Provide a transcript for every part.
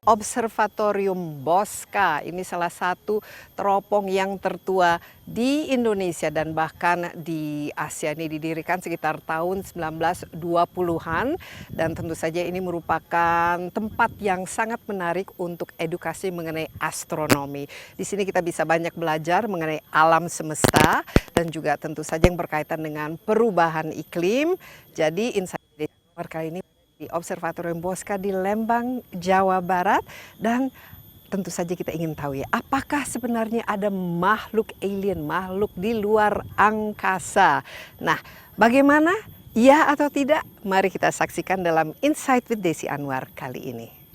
Observatorium Bosca. Ini salah satu teropong yang tertua di Indonesia dan bahkan di Asia. Ini didirikan sekitar tahun 1920-an dan tentu saja ini merupakan tempat yang sangat menarik untuk edukasi mengenai astronomi. Di sini kita bisa banyak belajar mengenai alam semesta dan juga tentu saja yang berkaitan dengan perubahan iklim. Jadi Insight kali ini di Observatorium Bosca di Lembang, Jawa Barat, dan tentu saja kita ingin tahu ya, apakah sebenarnya ada makhluk alien, makhluk di luar angkasa. Nah, bagaimana? Ya atau tidak? Mari kita saksikan dalam Insight with Desi Anwar kali ini.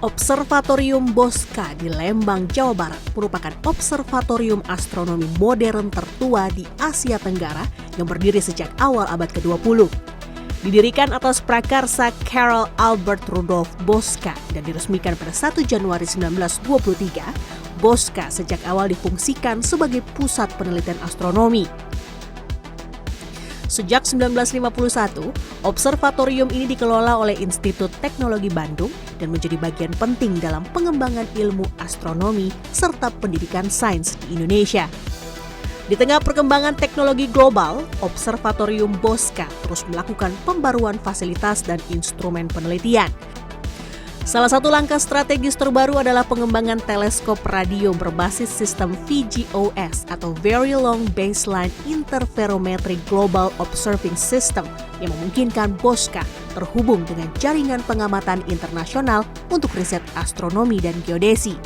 Observatorium Bosca di Lembang, Jawa Barat merupakan observatorium astronomi modern tertua di Asia Tenggara yang berdiri sejak awal abad ke-20. Didirikan atas prakarsa Carl Albert Rudolf Bosca dan diresmikan pada 1 Januari 1923, Bosca sejak awal difungsikan sebagai pusat penelitian astronomi. Sejak 1951, observatorium ini dikelola oleh Institut Teknologi Bandung dan menjadi bagian penting dalam pengembangan ilmu astronomi serta pendidikan sains di Indonesia. Di tengah perkembangan teknologi global, Observatorium Bosca terus melakukan pembaruan fasilitas dan instrumen penelitian. Salah satu langkah strategis terbaru adalah pengembangan teleskop radio berbasis sistem VGOS atau Very Long Baseline Interferometric Global Observing System yang memungkinkan Bosca terhubung dengan jaringan pengamatan internasional untuk riset astronomi dan geodesi.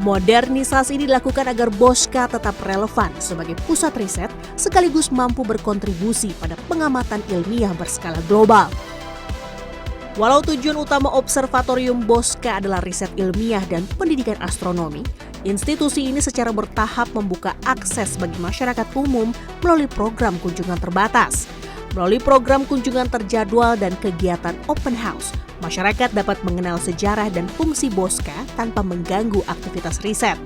Modernisasi ini dilakukan agar Bosca tetap relevan sebagai pusat riset sekaligus mampu berkontribusi pada pengamatan ilmiah berskala global. Walau tujuan utama Observatorium Bosca adalah riset ilmiah dan pendidikan astronomi, institusi ini secara bertahap membuka akses bagi masyarakat umum melalui program kunjungan terbatas. Melalui program kunjungan terjadwal dan kegiatan open house, masyarakat dapat mengenal sejarah dan fungsi Bosca tanpa mengganggu aktivitas riset.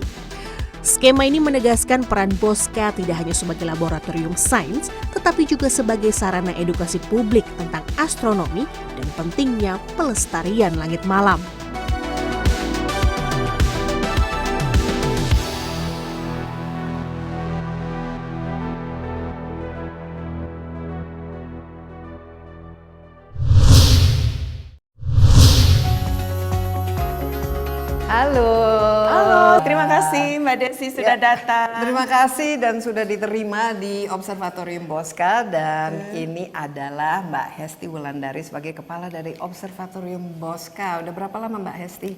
Skema ini menegaskan peran Bosca tidak hanya sebagai laboratorium sains, tetapi juga sebagai sarana edukasi publik tentang astronomi dan pentingnya pelestarian langit malam. Halo, terima kasih Mbak Desi sudah datang. Terima kasih dan sudah diterima di Observatorium Bosca dan ini adalah Mbak Hesti Wulandari sebagai kepala dari Observatorium Bosca. Udah berapa lama Mbak Hesti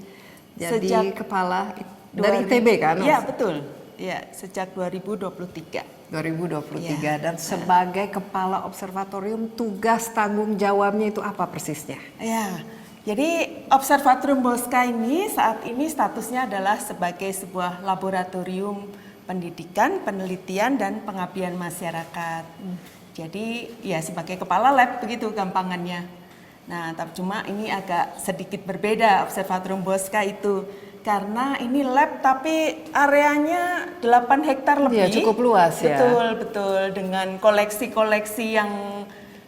jadi Sejak kepala dari ITB kan? Iya betul, ya sejak 2023. 2023 dan sebagai kepala observatorium tugas tanggung jawabnya itu apa persisnya? Ya. Jadi Observatorium Bosca ini saat ini statusnya adalah sebagai sebuah laboratorium pendidikan, penelitian, dan pengabdian masyarakat. Jadi ya sebagai kepala lab begitu gampangannya. Nah, tapi cuma ini agak sedikit berbeda Observatorium Bosca itu. Karena ini lab tapi areanya 8 hektar lebih. Ya, cukup luas ya. Betul, dengan koleksi-koleksi yang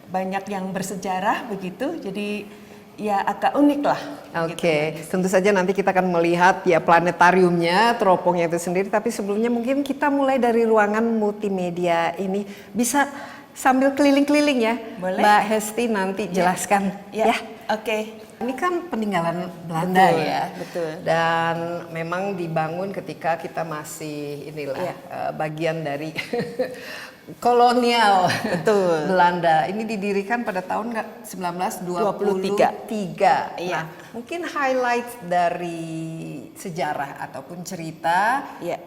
banyak yang bersejarah begitu. Jadi ya agak unik lah. Oke, gitu. tentu saja nanti kita akan melihat ya planetariumnya, teropongnya itu sendiri. Tapi sebelumnya mungkin kita mulai dari ruangan multimedia ini. Bisa sambil keliling-keliling ya, boleh? Mbak Hesti nanti jelaskan. Ya. Oke. Ini kan peninggalan Belanda Betul, ya. betul. Dan memang dibangun ketika kita masih inilah bagian dari kolonial Belanda. Ini didirikan pada tahun 1923. Iya. Nah, mungkin highlight dari sejarah ataupun cerita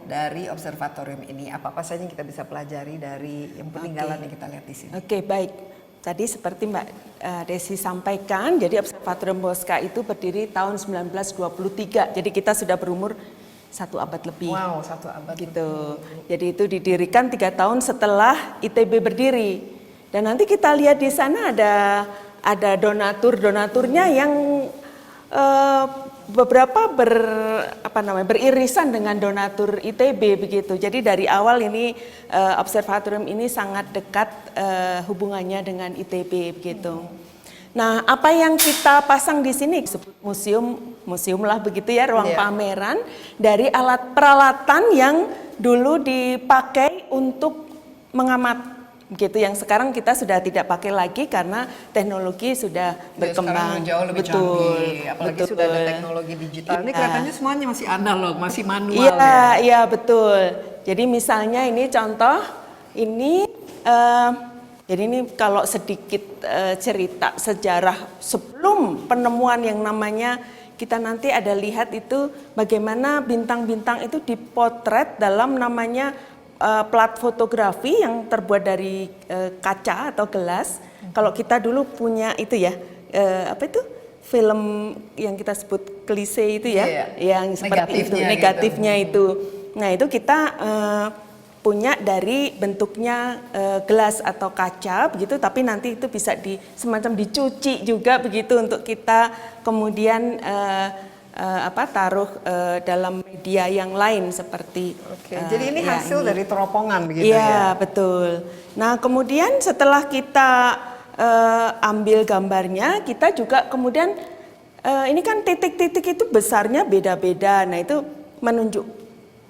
dari observatorium ini apa saja yang kita bisa pelajari dari yang peninggalan yang kita lihat di sini. Oke, baik. Tadi seperti Mbak Desi sampaikan, jadi Observatorium Bosca itu berdiri tahun 1923. Jadi kita sudah berumur 1 abad lebih. Wow, 1 abad Gitu. Jadi itu didirikan 3 tahun setelah ITB berdiri. Dan nanti kita lihat di sana ada donaturnya yang beberapa beririsan dengan donatur ITB begitu. Jadi dari awal ini observatorium ini sangat dekat hubungannya dengan ITB begitu. Nah, apa yang kita pasang di sini disebut museum lah begitu ya, ruang pameran dari alat peralatan yang dulu dipakai untuk mengamat gitu, yang sekarang kita sudah tidak pakai lagi karena teknologi sudah berkembang. Sekarang jauh lebih canggih, apalagi sudah ada teknologi digital. Ini kelihatannya semuanya masih analog, masih manual ya. Iya, betul. Jadi misalnya ini contoh ini jadi ini kalau sedikit cerita sejarah sebelum penemuan yang namanya kita nanti ada lihat itu bagaimana bintang-bintang itu dipotret dalam namanya plat fotografi yang terbuat dari kaca atau gelas. Kalau kita dulu punya itu ya, apa itu film yang kita sebut klise itu ya, yang seperti itu, negatifnya itu. Nah itu kita punya dari bentuknya gelas atau kaca begitu, tapi nanti itu bisa semacam dicuci juga begitu untuk kita kemudian taruh dalam media yang lain seperti. Jadi ini hasil dari teropongan begitu ya? Iya, betul. Nah kemudian setelah kita ambil gambarnya, kita juga kemudian ini kan titik-titik itu besarnya beda-beda. Nah itu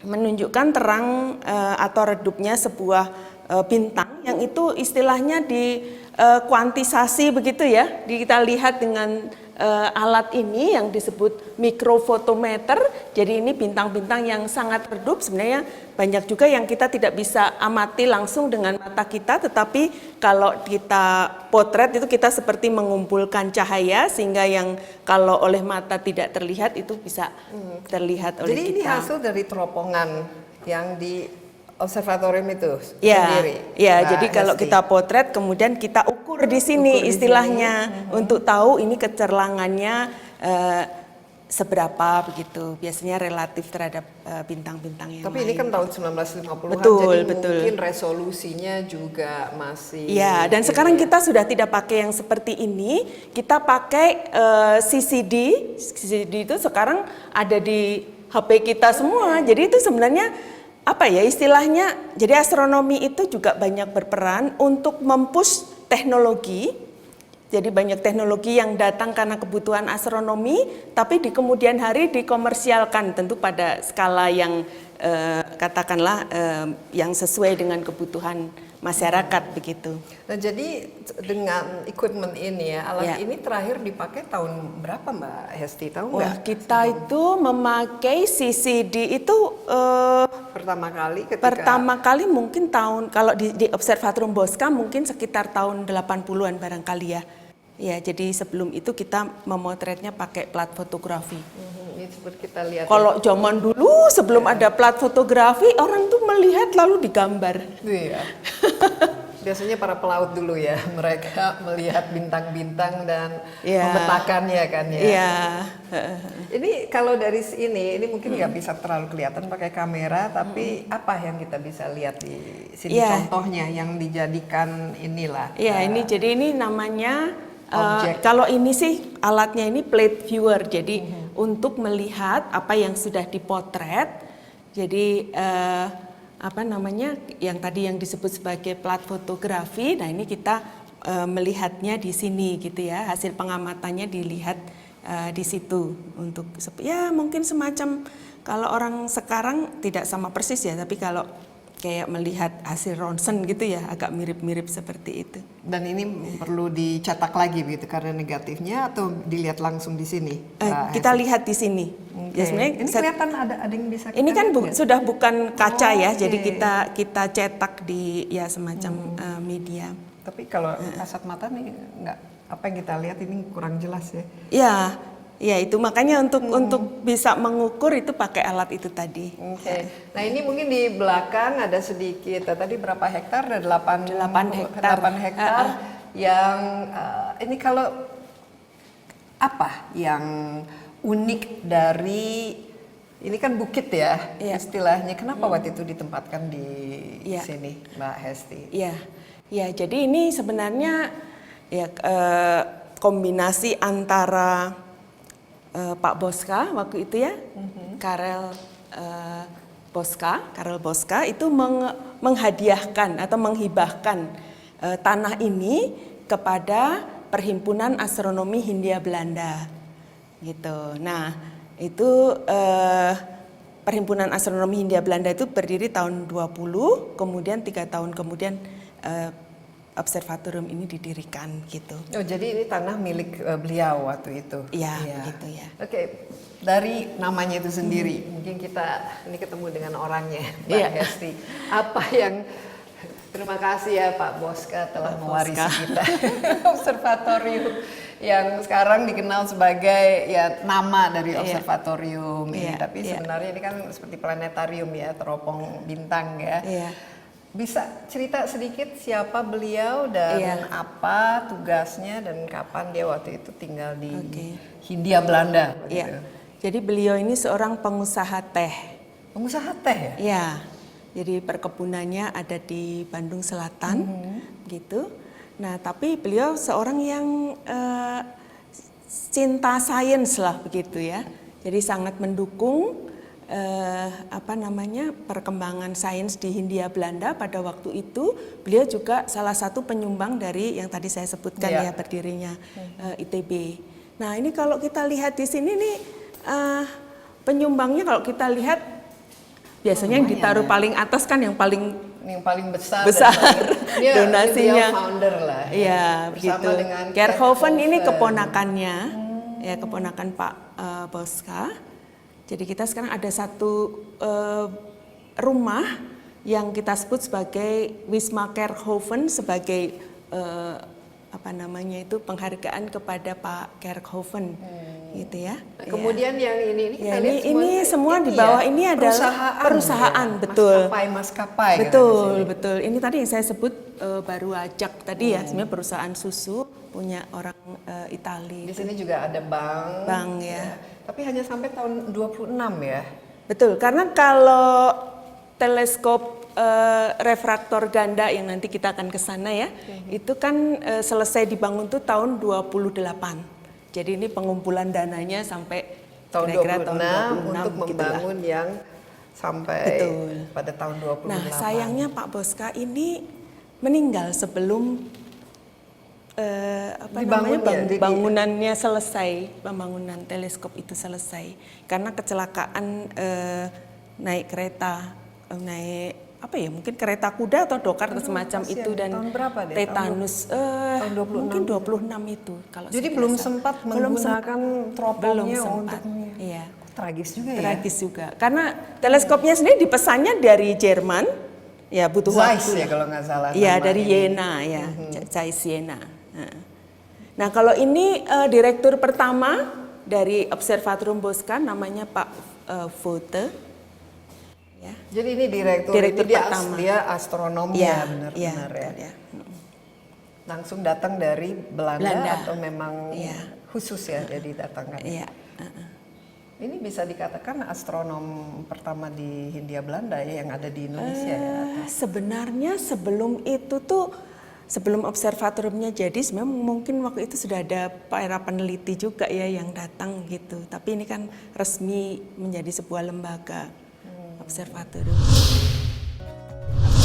menunjukkan terang atau redupnya sebuah bintang yang itu istilahnya kuantisasi begitu ya. Kita lihat dengan alat ini yang disebut mikrofotometer. Jadi ini bintang-bintang yang sangat redup, sebenarnya banyak juga yang kita tidak bisa amati langsung dengan mata kita, tetapi kalau kita potret itu kita seperti mengumpulkan cahaya sehingga yang kalau oleh mata tidak terlihat itu bisa terlihat oleh kita. Jadi ini hasil dari teropongan yang di observatorium itu ya, sendiri. Ya, jadi kalau kita potret kemudian kita ukur di sini istilahnya untuk tahu ini kecerlangannya seberapa begitu. Biasanya relatif terhadap bintang-bintang yang Tapi lain. ini kan tahun 1950-an, betul, jadi betul. mungkin resolusinya juga masih. Ya, dan sekarang kita sudah tidak pakai yang seperti ini. Kita pakai CCD. CCD itu sekarang ada di HP kita semua. Jadi itu sebenarnya apa ya istilahnya, jadi astronomi itu juga banyak berperan untuk mempush teknologi. Jadi banyak teknologi yang datang karena kebutuhan astronomi, tapi di kemudian hari dikomersialkan tentu pada skala yang katakanlah yang sesuai dengan kebutuhan masyarakat begitu. Nah jadi dengan equipment ini ya, alat ini terakhir dipakai tahun berapa Mbak Hesti, tahu nggak? Wah, kita itu memakai CCD itu pertama kali mungkin tahun, kalau di Observatorium Bosca mungkin sekitar tahun 80-an barangkali ya. Ya, jadi sebelum itu kita memotretnya pakai plat fotografi. Ini seperti kita lihat. Kalau zaman dulu sebelum ada plat fotografi, orang tuh melihat lalu digambar. Iya. Biasanya para pelaut dulu ya, mereka melihat bintang-bintang dan memetakannya kan ya. Iya. Ini kalau dari ini mungkin nggak bisa terlalu kelihatan pakai kamera, tapi apa yang kita bisa lihat di sini contohnya yang dijadikan inilah. Iya, ini jadi ini namanya kalau ini sih alatnya ini plate viewer, jadi untuk melihat apa yang sudah dipotret. Jadi apa namanya yang tadi yang disebut sebagai plat fotografi. Nah ini kita melihatnya di sini gitu ya, hasil pengamatannya dilihat di situ untuk ya mungkin semacam kalau orang sekarang tidak sama persis ya, tapi kalau kayak melihat hasil ronsen gitu ya, agak mirip-mirip seperti itu. Dan ini perlu dicetak lagi begitu karena negatifnya, atau dilihat langsung di sini? Kita lihat di sini. Ya, ini kelihatan ada yang bisa. Ini kan sudah bukan kaca ya, jadi kita cetak di ya semacam media. Tapi kalau kasat mata nih nggak, apa yang kita lihat ini kurang jelas ya. Ya itu makanya untuk bisa mengukur itu pakai alat itu tadi. Nah ini mungkin di belakang ada sedikit, tadi berapa hektar? Ada 8 hektar. Yang ini kalau apa yang unik dari ini kan bukit ya, Iya. istilahnya. Kenapa waktu itu ditempatkan di Iya. sini, Mbak Hesti? Iya, ya. Jadi ini sebenarnya ya kombinasi antara Pak Boska waktu itu ya, Karel Boska itu menghadiahkan atau menghibahkan tanah ini kepada Perhimpunan Astronomi Hindia Belanda, gitu. Nah, itu Perhimpunan Astronomi Hindia Belanda itu berdiri tahun 20, kemudian 3 tahun kemudian observatorium ini didirikan, gitu. Oh, jadi ini tanah milik beliau waktu itu. Iya, gitu ya. Oke, dari namanya itu sendiri, mungkin kita ini ketemu dengan orangnya, Mbak Iya. Hesti. Apa yang terima kasih ya Pak Boska telah Pak mewarisi Boska. kita observatorium yang sekarang dikenal sebagai ya nama dari Iya. observatorium ini. Iya, Tapi iya. sebenarnya ini kan seperti planetarium ya, teropong bintang ya. Iya. Bisa cerita sedikit siapa beliau dan Iya. apa tugasnya dan kapan dia waktu itu tinggal di Oke. Hindia Belanda? Iya. begitu. Jadi beliau ini seorang pengusaha teh. Pengusaha teh ya? Iya. Jadi perkebunannya ada di Bandung Selatan, gitu. Nah, tapi beliau seorang yang cinta sains lah begitu ya. Jadi sangat mendukung perkembangan sains di Hindia Belanda pada waktu itu. Beliau juga salah satu penyumbang dari yang tadi saya sebutkan Iya. ya berdirinya ITB. Nah, ini kalau kita lihat di sini nih penyumbangnya kalau kita lihat biasanya yang ditaruh paling atas kan yang paling besar, besar dia donasinya. dia founder lah. Iya, bersama begitu. dengan Kerkhoven ini Kerkhoven. keponakannya, ya keponakan Pak Boska. Jadi kita sekarang ada satu rumah yang kita sebut sebagai Wisma Kerkhoven sebagai penghargaan kepada Pak Kerkhoven, gitu ya. Kemudian yang ini Ya, kita lihat ini semua di bawah ini adalah perusahaan, ya? betul. Maskapai. Betul. Ini tadi yang saya sebut baru ajak tadi ya, sebenarnya perusahaan susu punya orang Itali. Di sini juga ada bank. Bank ya. Tapi hanya sampai tahun 26 ya. Betul, karena kalau teleskop refraktor ganda yang nanti kita akan ke sana ya, itu kan selesai dibangun tuh tahun 28. Jadi ini pengumpulan dananya sampai Tahun kira-kira 26, tahun 26 untuk begitulah. membangun yang sampai Betul. pada tahun 28. Nah, sayangnya Pak Boska ini meninggal sebelum bangunannya selesai, pembangunan teleskop itu selesai karena kecelakaan naik kereta, mungkin kereta kuda atau dokar atau semacam kasihan. itu dan Tahun berapa deh? tetanus tahun 26. mungkin 26 itu kalau Jadi saya belum rasa. sempat Belum menggunakan belum teropongnya sempat. untuk Iya. tragis juga ya. Tragis juga. Karena teleskopnya sendiri dipesannya dari Jerman, ya butuh Zeiss waktu. ya kalau nggak salah. Iya, nama dari ini. Jena ya, Zeiss Jena. Nah, kalau ini direktur pertama dari Observatorium Boska namanya Pak Vote. Ya. Jadi ini direktur pertama. dia astronom Iya, ya benar-benar iya, ya. betul, ya. Langsung datang dari Belanda. Atau memang Iya. khusus ya jadi datangkan. Iya. Ini bisa dikatakan astronom pertama di Hindia Belanda ya yang ada di Indonesia ya. Sebenarnya sebelum itu tuh sebelum observatoriumnya jadi sebenarnya mungkin waktu itu sudah ada para peneliti juga ya yang datang gitu. Tapi ini kan resmi menjadi sebuah lembaga observatorium.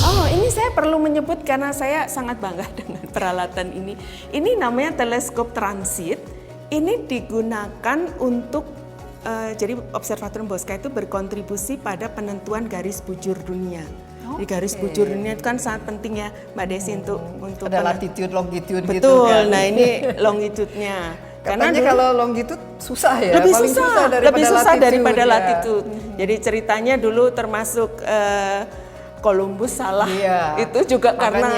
Oh, ini saya perlu menyebut karena saya sangat bangga dengan peralatan ini. Ini namanya teleskop transit. Ini digunakan untuk jadi Observatorium Boska itu berkontribusi pada penentuan garis bujur dunia. Di garis bujur dunia itu kan sangat penting ya, Mbak Desi untuk Ada latitude, longitude gitu betul. kan. Nah, ini longitude-nya. Katanya dulu- kalau longitude susah ya, lebih paling susah latitude daripada ya. latitude. Jadi ceritanya dulu termasuk Columbus salah. Iya. Itu juga Makanya karena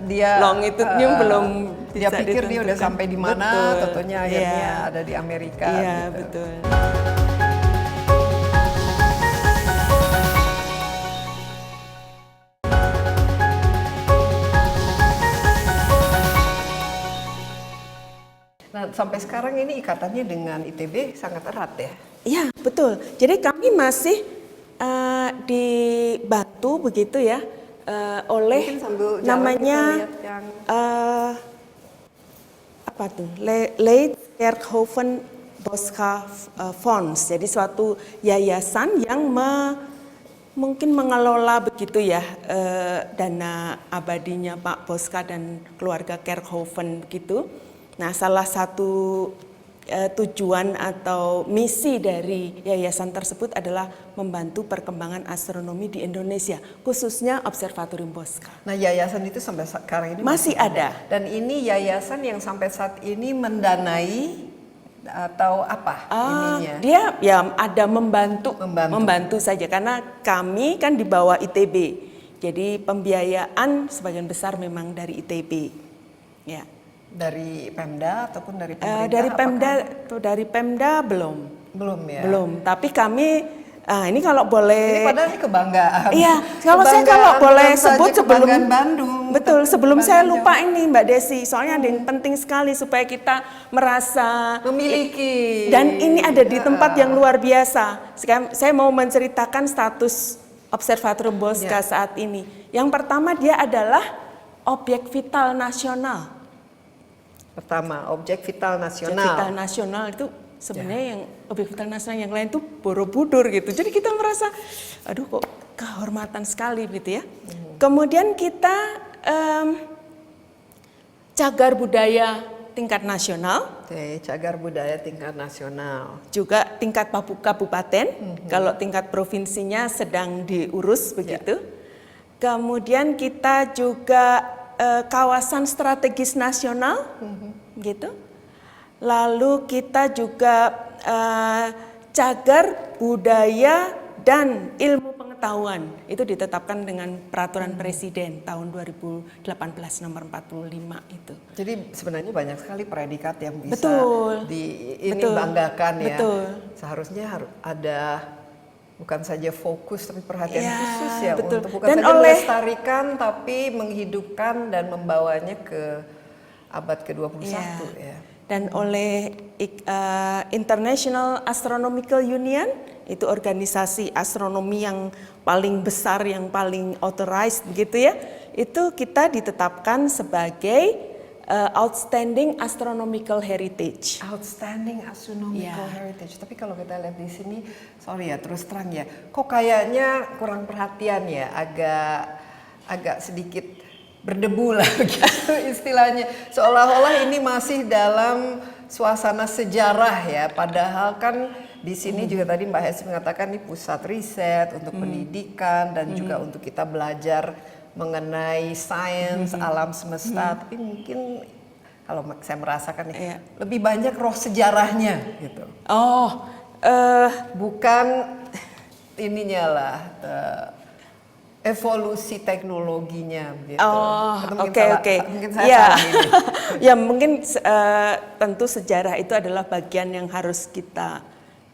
dia longitude-nya belum dia bisa pikir dia udah ditentukan. sampai di mana, Betul. tentunya akhirnya Iya. ada di Amerika. Iya, gitu. betul. Nah, sampai sekarang ini ikatannya dengan ITB sangat erat ya? Iya, betul. Jadi kami masih dibantu begitu ya oleh namanya apa tuh? Leid Kerkhoven Bosca Fonds. Jadi suatu yayasan yang mungkin mengelola begitu ya dana abadinya Pak Bosca dan keluarga Kerkhoven gitu. Nah, salah satu tujuan atau misi dari yayasan tersebut adalah membantu perkembangan astronomi di Indonesia, khususnya Observatorium Bosca. Nah, yayasan itu sampai sekarang ini Masih ada. Dan ini yayasan yang sampai saat ini mendanai atau apa ininya? Dia ya ada membantu saja karena kami kan di bawah ITB. Jadi pembiayaan sebagian besar memang dari ITB. Ya. Dari Pemda ataupun dari pemerintah? Dari Pemda belum. Belum ya. Belum. Tapi kami ini kalau boleh. Ini padahal ini kebanggaan. Iya. Saya kalau boleh sebut sebelum Bandung. Betul. Sebelum saya lupa ini Mbak Desi. Soalnya ada yang penting sekali supaya kita merasa memiliki. Dan ini ada di tempat yang luar biasa. Sekarang saya mau menceritakan status Observatorium Bosca saat ini. Yang pertama dia adalah objek vital nasional. Pertama, objek vital nasional. Objek vital nasional itu sebenarnya yang objek vital nasional yang lain itu Borobudur gitu. Jadi kita merasa, aduh kok kehormatan sekali gitu ya. Kemudian kita cagar budaya tingkat nasional. Oke, cagar budaya tingkat nasional. Juga tingkat kabupaten. Kalau tingkat provinsinya sedang diurus begitu. Kemudian kita juga kawasan strategis nasional, gitu. Lalu kita juga cagar budaya dan ilmu pengetahuan itu ditetapkan dengan peraturan presiden tahun 2018 nomor 45 itu. Jadi sebenarnya banyak sekali predikat yang bisa banggakan ya. Betul. Seharusnya harus ada bukan saja fokus tapi perhatian khusus ya untuk bukan dan saja melestarikan tapi menghidupkan dan membawanya ke abad ke-21 ya. Dan oleh International Astronomical Union, itu organisasi astronomi yang paling besar, yang paling authorized begitu ya, itu kita ditetapkan sebagai Outstanding Astronomical Heritage. Outstanding Astronomical Heritage. Tapi kalau kita lihat di sini, sorry ya terus terang ya, kok kayaknya kurang perhatian ya, agak sedikit berdebu lah gitu istilahnya. Seolah-olah ini masih dalam suasana sejarah ya, padahal kan di sini juga tadi Mbak Hesti mengatakan ini pusat riset untuk pendidikan dan juga untuk kita belajar mengenai sains alam semesta, tapi mungkin kalau saya merasakan lebih banyak roh sejarahnya gitu. Bukan ininya lah evolusi teknologinya gitu. Oke. Mungkin saya salah ini. Ya mungkin tentu sejarah itu adalah bagian yang harus kita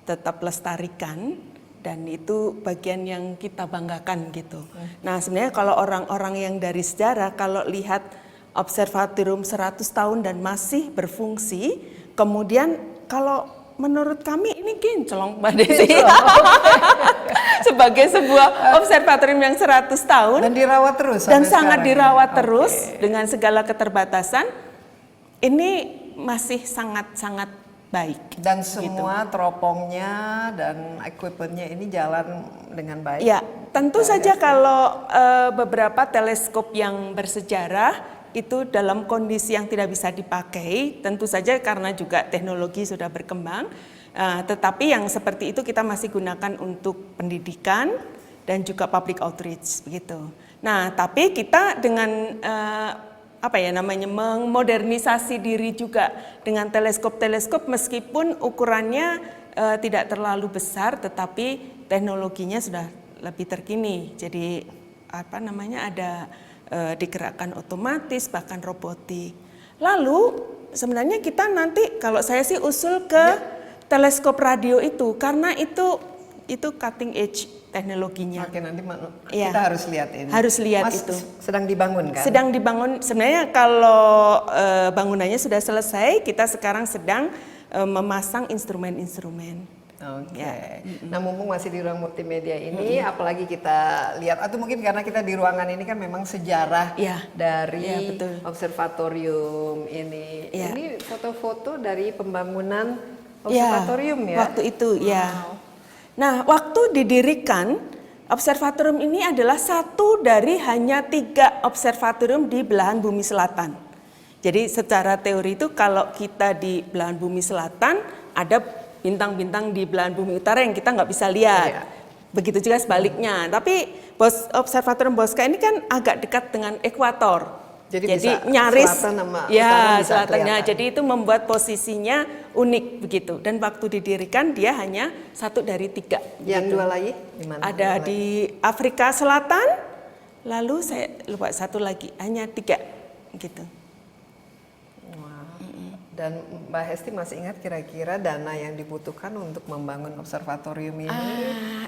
tetap lestarikan. Dan itu bagian yang kita banggakan gitu. Nah sebenarnya kalau orang-orang yang dari sejarah, kalau lihat observatorium 100 tahun dan masih berfungsi, kemudian kalau menurut kami ini kinclong Mbak Desi. Sebagai sebuah observatorium yang 100 tahun. Dan dirawat terus. Dan sangat dirawat terus dengan segala keterbatasan, ini masih sangat-sangat baik. Dan semua teropongnya dan equipmentnya ini jalan dengan baik. Ya, tentu saja kalau beberapa teleskop yang bersejarah itu dalam kondisi yang tidak bisa dipakai, tentu saja karena juga teknologi sudah berkembang. Tetapi yang seperti itu kita masih gunakan untuk pendidikan dan juga public outreach begitu. Nah, tapi kita dengan memodernisasi diri juga dengan teleskop-teleskop meskipun ukurannya tidak terlalu besar, tetapi teknologinya sudah lebih terkini. Jadi ada digerakkan otomatis bahkan robotik. Lalu sebenarnya kita nanti kalau saya sih usul ke teleskop radio itu karena itu itu cutting edge teknologinya. Oke, nanti Iya. kita harus lihat ini. Harus lihat Mas, itu. sedang dibangun kan? Sedang dibangun. Sebenarnya kalau bangunannya sudah selesai, kita sekarang sedang memasang instrumen-instrumen. Oke. Ya. Nah, mumpung masih di ruang multimedia ini, apalagi kita lihat, atau mungkin karena kita di ruangan ini kan memang sejarah Ya. dari Ya, betul. observatorium ini. Ya. Ini foto-foto dari pembangunan Ya, observatorium ya? waktu itu, ya. Wow. Nah, waktu didirikan, observatorium ini adalah satu dari hanya 3 observatorium di belahan bumi selatan. Jadi secara teori itu kalau kita di belahan bumi selatan, ada bintang-bintang di belahan bumi utara yang kita nggak bisa lihat. Iya. Begitu juga sebaliknya. Tapi observatorium Bosca ini kan agak dekat dengan ekuator. Jadi bisa nyaris selatan sama utara ya bisa selatannya. kelihatan. Jadi itu membuat posisinya unik begitu. Dan waktu didirikan dia hanya 1 dari 3. Yang begitu. dua lagi di mana? Ada di Afrika Selatan. Lalu saya lupa satu lagi, hanya 3 gitu. Dan Mbak Hesti masih ingat kira-kira dana yang dibutuhkan untuk membangun observatorium ini?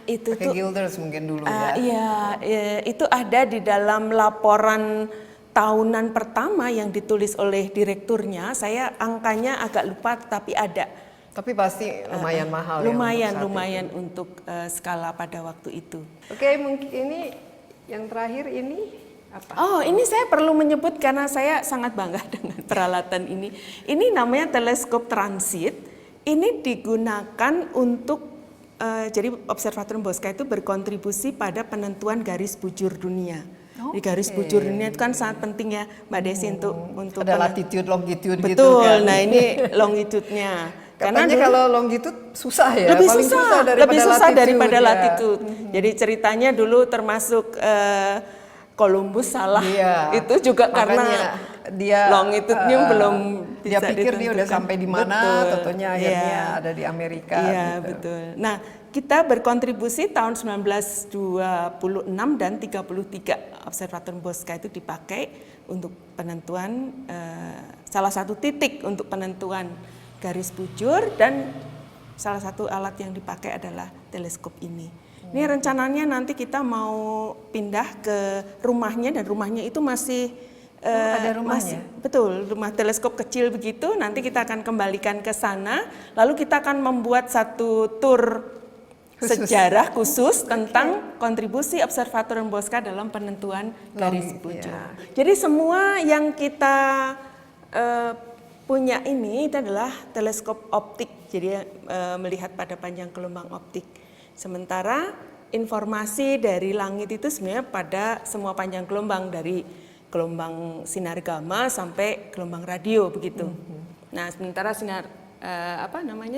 Itu Pakai tuh Guilders mungkin dulu ya? iya, itu ada di dalam laporan tahunan pertama yang ditulis oleh direkturnya. Saya angkanya agak lupa, tapi ada. Tapi pasti lumayan mahal Lumayan untuk skala pada waktu itu. Oke, mungkin ini yang terakhir ini apa? Oh, ini saya perlu menyebut karena saya sangat bangga dengan peralatan ini. Ini namanya teleskop transit. Ini digunakan untuk jadi observatorium Bosca itu berkontribusi pada penentuan garis bujur dunia. Di garis bujur dunia itu kan sangat penting ya, Mbak Desi untuk Ada latitude, longitude gitu betul. kan? Nah, ini longitude-nya. Katanya kalau longitude susah ya, lebih paling susah daripada ya. latitude. Jadi ceritanya dulu termasuk Columbus salah. Iya. Itu juga Makanya karena dia longitude-nya belum dia bisa pikir dia udah ditentukan. sampai di mana, Betul. tentunya akhirnya Iya. ada di Amerika. Iya, gitu. betul. Nah, kita berkontribusi tahun 1926 dan 33 observatorium Bosca itu dipakai untuk penentuan salah satu titik untuk penentuan garis bujur, dan salah satu alat yang dipakai adalah teleskop ini. Ini rencananya nanti kita mau pindah ke rumahnya, dan rumahnya itu masih ada rumahnya? betul, rumah teleskop kecil begitu. Nanti kita akan kembalikan ke sana, lalu kita akan membuat satu tur sejarah khusus tentang kontribusi observatorium Bosca dalam penentuan garis bujur. Ya. Jadi semua yang kita punya ini itu adalah teleskop optik, jadi melihat pada panjang gelombang optik. Sementara informasi dari langit itu sebenarnya pada semua panjang gelombang, dari gelombang sinar gamma sampai gelombang radio begitu. Nah, sementara sinar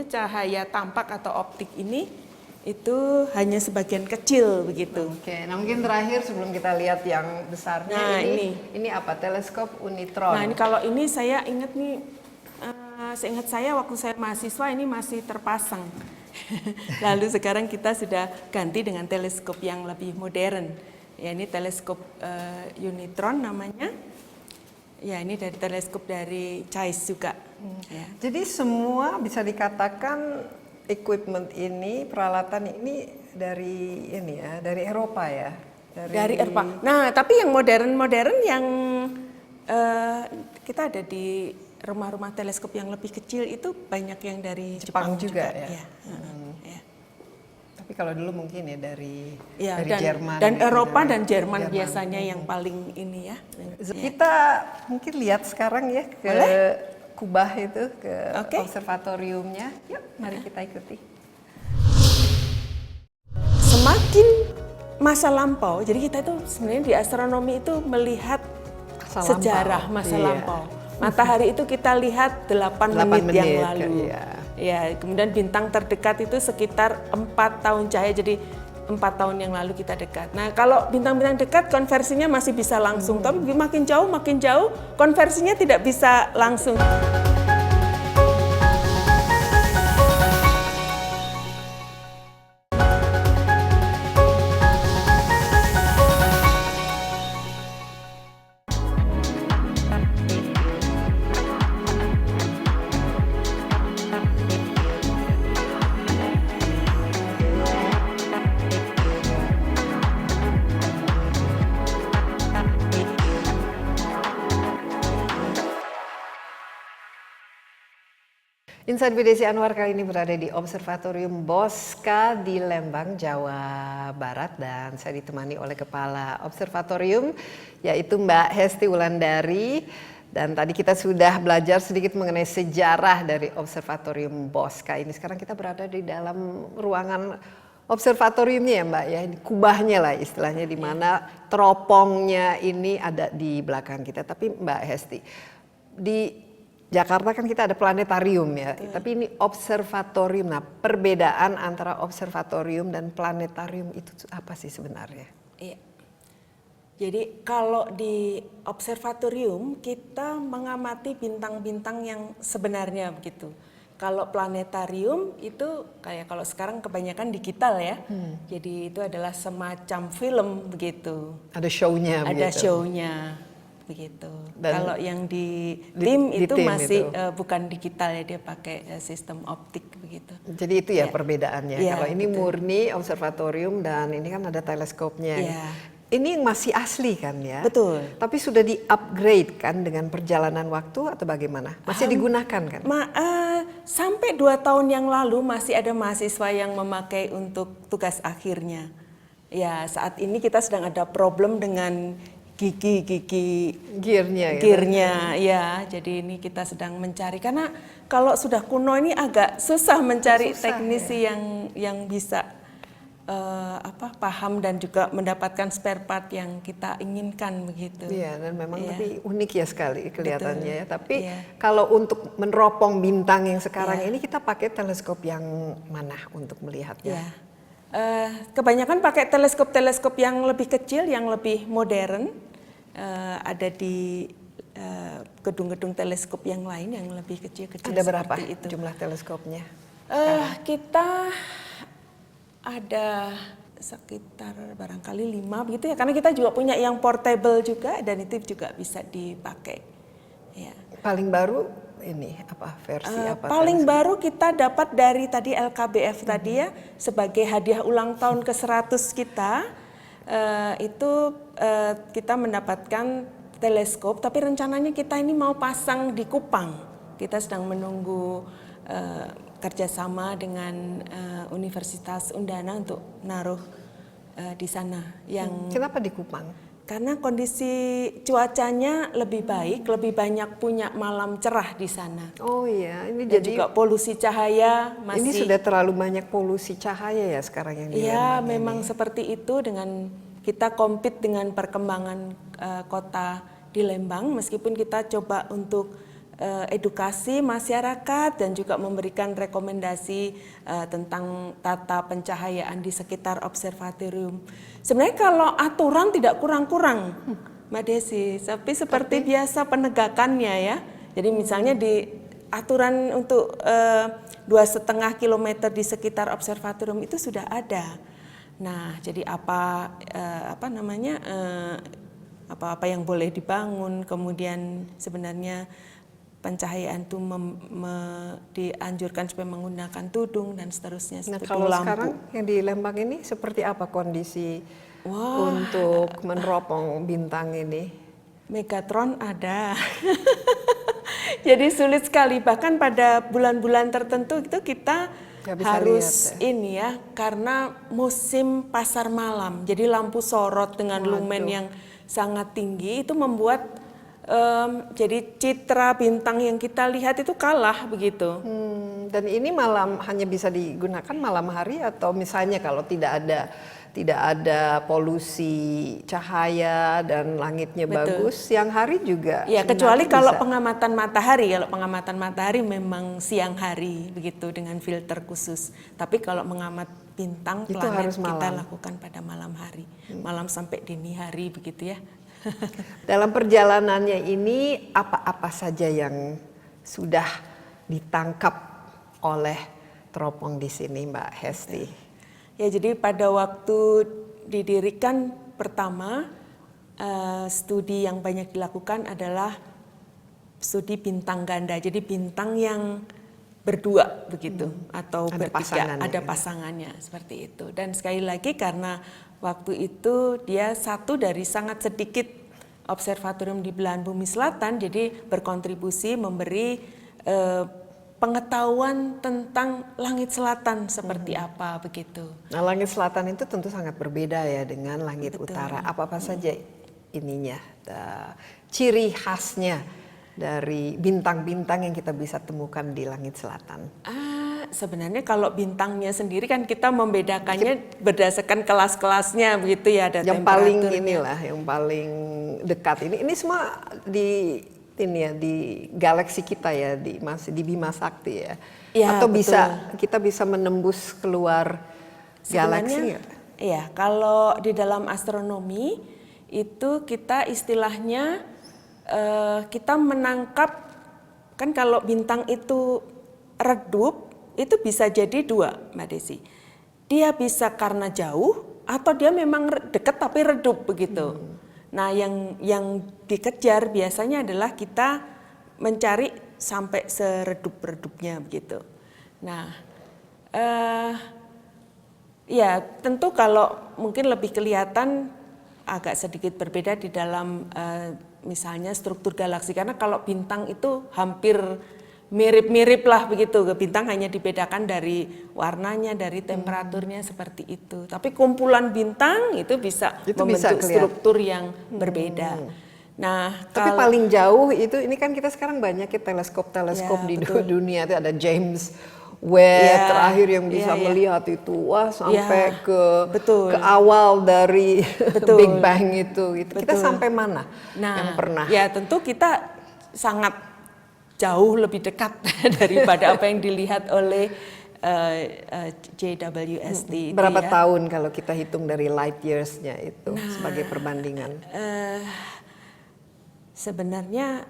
cahaya tampak atau optik ini itu hanya sebagian kecil begitu. Oke, nah mungkin terakhir sebelum kita lihat yang besarnya, Nah, ini apa? Teleskop Unitron. Nah, ini kalau ini saya ingat nih, seingat saya waktu saya mahasiswa ini masih terpasang. Lalu sekarang kita sudah ganti dengan teleskop yang lebih modern. Ya, ini teleskop Unitron namanya. Ya, ini dari teleskop dari Zeiss juga. Ya. Jadi semua bisa dikatakan equipment ini, peralatan ini dari Eropa ya? Dari Eropa. Nah, tapi yang modern-modern yang kita ada di rumah-rumah teleskop yang lebih kecil itu banyak yang dari Jepang juga ya? Ya. Ya. Tapi kalau dulu mungkin ya dari dan, Jerman. Dan Eropa dan Jerman biasanya yang paling ini ya. Kita mungkin lihat sekarang ya ke Kubah itu, ke observatoriumnya. Yuk, mari kita ikuti. Semakin masa lampau, jadi kita itu sebenarnya di astronomi itu melihat sejarah masa lampau. Matahari itu kita lihat 8 menit yang lalu. Ya, kemudian bintang terdekat itu sekitar 4 tahun cahaya, jadi 4 tahun yang lalu kita dekat. Nah, kalau bintang-bintang dekat konversinya masih bisa langsung, tapi makin jauh konversinya tidak bisa langsung. Insight with Desi Anwar kali ini berada di Observatorium Bosca di Lembang, Jawa Barat, dan saya ditemani oleh Kepala Observatorium yaitu Mbak Hesti Wulandari. Dan tadi kita sudah belajar sedikit mengenai sejarah dari Observatorium Bosca ini. Sekarang kita berada di dalam ruangan observatoriumnya ya Mbak ya, kubahnya lah istilahnya, di mana teropongnya ini ada di belakang kita. Tapi Mbak Hesti, di Jakarta kan kita ada planetarium ya, tapi ini observatorium. Nah, perbedaan antara observatorium dan planetarium itu apa sih sebenarnya? Iya. Jadi kalau di observatorium kita mengamati bintang-bintang yang sebenarnya begitu. Kalau planetarium itu kayak kalau sekarang kebanyakan digital ya. Jadi itu adalah semacam film begitu. Ada show-nya Ada begitu. show-nya begitu. Dan kalau yang di tim di itu tim masih itu. Bukan digital ya, dia pakai sistem optik begitu. Jadi itu ya perbedaannya. Ya, Kalau ini betul. murni observatorium dan ini kan ada teleskopnya. Ya. Ini masih asli kan ya? Betul. Tapi sudah di-upgrade kan dengan perjalanan waktu atau bagaimana? Masih digunakan kan? Sampai 2 tahun yang lalu masih ada mahasiswa yang memakai untuk tugas akhirnya. Ya, saat ini kita sedang ada problem dengan gigi Gearnya. gearnya ya. Jadi ini kita sedang mencari, karena kalau sudah kuno ini agak susah mencari teknisi yang bisa paham dan juga mendapatkan spare part yang kita inginkan begitu. Iya, dan memang tapi unik ya sekali kelihatannya ya. Tapi Iya. kalau untuk meneropong bintang yang sekarang ini kita pakai teleskop yang mana untuk melihatnya? Ya. Kebanyakan pakai teleskop yang lebih kecil, yang lebih modern. Ada di gedung-gedung teleskop yang lain yang lebih kecil-kecil. Ada berapa seperti itu. jumlah teleskopnya? Kita ada sekitar barangkali 5 begitu ya, karena kita juga punya yang portable juga dan itu juga bisa dipakai. Ya. Paling baru ini apa versi apa? Paling baru kita dapat dari tadi LKBF tadi ya, sebagai hadiah ulang tahun ke-100 kita, kita mendapatkan teleskop, tapi rencananya kita ini mau pasang di Kupang. Kita sedang menunggu kerjasama dengan Universitas Undana untuk naruh di sana. Kenapa di Kupang? Karena kondisi cuacanya lebih baik, lebih banyak punya malam cerah di sana. Oh iya, ini Dan jadi juga polusi cahaya masih. ini sudah terlalu banyak polusi cahaya ya sekarang yang di Iya, Lembang memang ini. seperti itu. Dengan kita compete dengan perkembangan kota di Lembang, meskipun kita coba untuk edukasi masyarakat dan juga memberikan rekomendasi tentang tata pencahayaan di sekitar observatorium. Sebenarnya kalau aturan tidak kurang-kurang, Mbak Desi, tapi seperti biasa penegakannya ya. Jadi misalnya di aturan untuk 2,5 kilometer di sekitar observatorium itu sudah ada. Nah, jadi apa yang boleh dibangun, kemudian sebenarnya pencahayaan itu dianjurkan supaya menggunakan tudung dan seterusnya. Nah, seperti kalau lampu. sekarang yang di Lembang ini seperti apa kondisi untuk meneropong bintang ini? Megatron ada. Jadi sulit sekali, bahkan pada bulan-bulan tertentu itu kita Nggak bisa harus lihat, ini ya, karena musim pasar malam. Jadi lampu sorot dengan lumen yang sangat tinggi itu membuat jadi citra bintang yang kita lihat itu kalah begitu. Dan ini hanya bisa digunakan malam hari atau misalnya kalau tidak ada polusi cahaya dan langitnya bagus, siang hari juga. Ya, sebenarnya kecuali kalau bisa. pengamatan matahari. Kalau pengamatan matahari memang siang hari begitu dengan filter khusus. Tapi kalau mengamat bintang, itu planet harus kita malam. lakukan pada malam hari. Malam sampai dini hari begitu ya. Dalam perjalanannya ini apa-apa saja yang sudah ditangkap oleh teropong di sini, Mbak Hesti? Ya, jadi pada waktu didirikan pertama, studi yang banyak dilakukan adalah studi bintang ganda. Jadi bintang yang berdua begitu atau Ada bertiga, pasangannya. ada pasangannya seperti itu. Dan sekali lagi karena waktu itu dia satu dari sangat sedikit observatorium di belahan bumi selatan, jadi berkontribusi memberi pengetahuan tentang langit selatan seperti apa begitu. Nah, langit selatan itu tentu sangat berbeda ya dengan langit utara. Apa-apa saja ininya, ciri khasnya dari bintang-bintang yang kita bisa temukan di langit selatan? Sebenarnya kalau bintangnya sendiri kan kita membedakannya berdasarkan kelas-kelasnya begitu ya, ada yang paling temperaturnya. inilah, yang paling dekat ini semua di ini ya, di galaksi kita ya, masih di Bima Sakti ya. Ya, atau betul. kita bisa menembus keluar galaksi? Iya, kalau di dalam astronomi itu kita istilahnya kita menangkap, kan kalau bintang itu redup itu bisa jadi dua, Mbak Desi. Dia bisa karena jauh atau dia memang dekat tapi redup begitu. Nah, yang dikejar biasanya adalah kita mencari sampai seredup-redupnya begitu. Nah, ya tentu kalau mungkin lebih kelihatan agak sedikit berbeda di dalam misalnya struktur galaksi, karena kalau bintang itu hampir mirip-mirip lah begitu. Bintang hanya dibedakan dari warnanya, dari temperaturnya seperti itu. Tapi kumpulan bintang itu bisa membentuk struktur yang berbeda. Nah, tapi paling jauh itu, ini kan kita sekarang banyak ya teleskop-teleskop di dunia, itu ada James Webb terakhir yang bisa melihat itu sampai ke awal dari Big Bang itu. Kita sampai mana yang pernah? Ya tentu kita sangat jauh lebih dekat daripada apa yang dilihat oleh JWST. Berapa tahun kalau kita hitung dari light years-nya itu sebagai perbandingan? Sebenarnya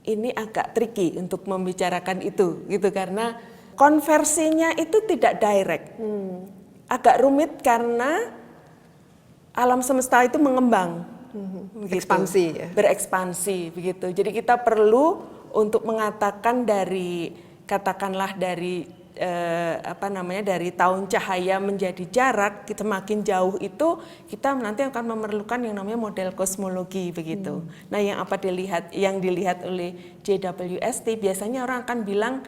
ini agak tricky untuk membicarakan itu, gitu, karena konversinya itu tidak direct. Agak rumit karena alam semesta itu mengembang, begitu. Ekspansi ya? Berekspansi begitu. Jadi kita perlu untuk mengatakan dari, katakanlah dari dari tahun cahaya menjadi jarak, kita makin jauh itu kita nanti akan memerlukan yang namanya model kosmologi begitu. Nah, yang dilihat oleh JWST biasanya orang akan bilang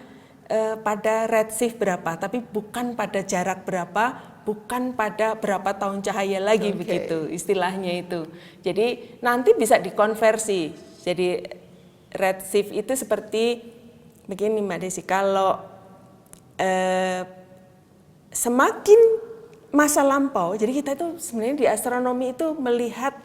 pada redshift berapa, tapi bukan pada jarak berapa, bukan pada berapa tahun cahaya lagi begitu istilahnya itu. Jadi nanti bisa dikonversi. Jadi redshift itu seperti begini Mbak Desi, kalau semakin masa lampau, jadi kita itu sebenarnya di astronomi itu melihat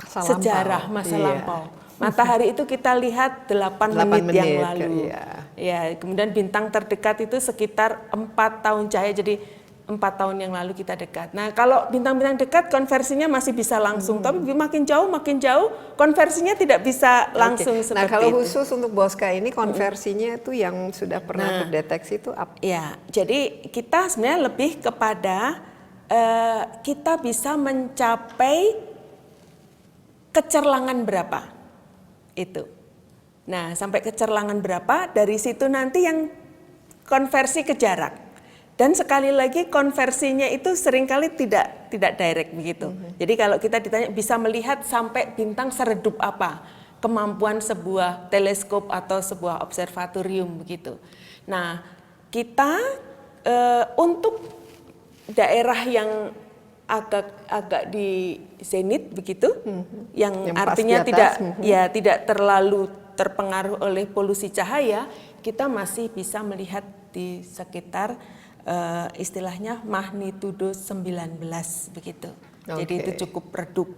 sejarah masa lampau. Matahari itu kita lihat 8 menit yang lalu. Ya, kemudian bintang terdekat itu sekitar 4 tahun cahaya, jadi 4 tahun yang lalu kita dekat. Nah, kalau bintang-bintang dekat konversinya masih bisa langsung, tapi makin jauh konversinya tidak bisa langsung seperti itu. Nah, kalau khusus untuk Bosca ini konversinya itu yang sudah pernah terdeteksi itu apa? Ya, jadi kita sebenarnya lebih kepada kita bisa mencapai kecerlangan berapa itu. Nah, sampai kecerlangan berapa, dari situ nanti yang konversi ke jarak. Dan sekali lagi konversinya itu seringkali tidak direct begitu. Jadi kalau kita ditanya bisa melihat sampai bintang seredup apa, kemampuan sebuah teleskop atau sebuah observatorium begitu. Nah, kita untuk daerah yang agak di zenit begitu, yang artinya tidak terlalu terpengaruh oleh polusi cahaya, kita masih bisa melihat di sekitar istilahnya magnitudo 19 begitu. Jadi itu cukup redup.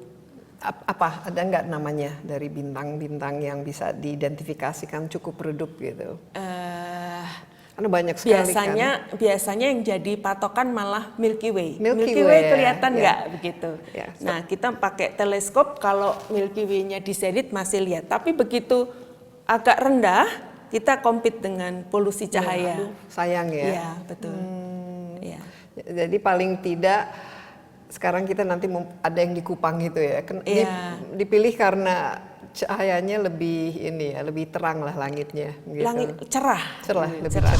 Apa, ada nggak namanya dari bintang-bintang yang bisa diidentifikasikan cukup redup gitu? Karena banyak sekali biasanya yang jadi patokan malah Milky Way. Milky Way kelihatan nggak begitu? Nah, kita pakai teleskop, kalau Milky Way-nya di zenit masih lihat, tapi begitu agak rendah kita compete dengan polusi cahaya. Sayang ya. Iya, betul. Ya. Jadi paling tidak sekarang kita nanti ada yang di Kupang gitu ya. Dipilih karena cahayanya lebih terang lah langitnya. Gitu. Langit cerah. Lebih cerah.